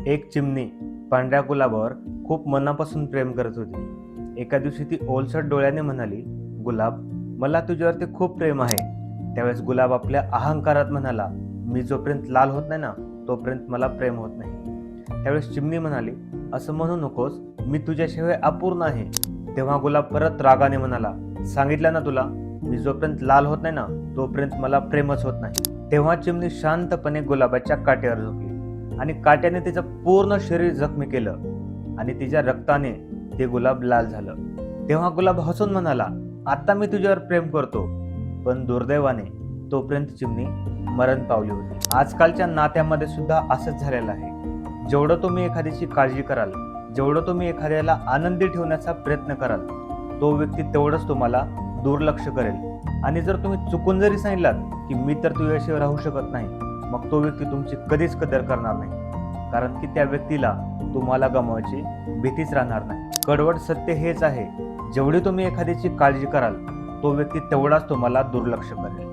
एक चिमणी पांढऱ्या गुलाबावर खूप मनापासून प्रेम करत होती. एका दिवशी ती ओलसर डोळ्याने म्हणाली, गुलाब, मला तुझ्यावरती खूप प्रेम आहे. त्यावेळेस गुलाब आपल्या अहंकारात म्हणाला, मी जोपर्यंत लाल होत नाही ना तोपर्यंत मला प्रेम होत नाही. त्यावेळेस चिमणी म्हणाली, असं म्हणू नकोस, मी तुझ्याशिवाय अपूर्ण आहे. तेव्हा गुलाब परत रागाने म्हणाला, सांगितलं ना तुला, मी जोपर्यंत लाल होत नाही ना तोपर्यंत मला प्रेमच होत नाही. तेव्हा चिमणी शांतपणे गुलाबाच्या काट्यावर झोपली आणि काट्याने तिचं पूर्ण शरीर जखमी केलं आणि तिच्या रक्ताने ते गुलाब लाल झालं. तेव्हा गुलाब हसून म्हणाला, आता मी तुझ्यावर प्रेम करतो. पण दुर्दैवाने तोपर्यंत चिमणी मरण पावली होती. आजकालच्या नात्यामध्ये सुद्धा असंच झालेलं आहे. जेवढं तुम्ही एखाद्याची काळजी कराल, जेवढं तुम्ही एखाद्याला आनंदी ठेवण्याचा प्रयत्न कराल, तो व्यक्ती तेवढंच तुम्हाला दुर्लक्ष करेल. आणि जर तुम्ही चुकून जरी सांगितलात की मी तर तुझ्याशिवाय राहू शकत नाही, मग तो व्यक्ती तुमची कधीच कदर करणार नाही. कारण की त्या व्यक्तीला तुम्हाला गमावायची भीतीच राहणार नाही. कडवट सत्य हेच आहे, जेवढी तुम्ही एखाद्याची काळजी कराल, तो व्यक्ती तेवढाच तुम्हाला दुर्लक्ष करेल.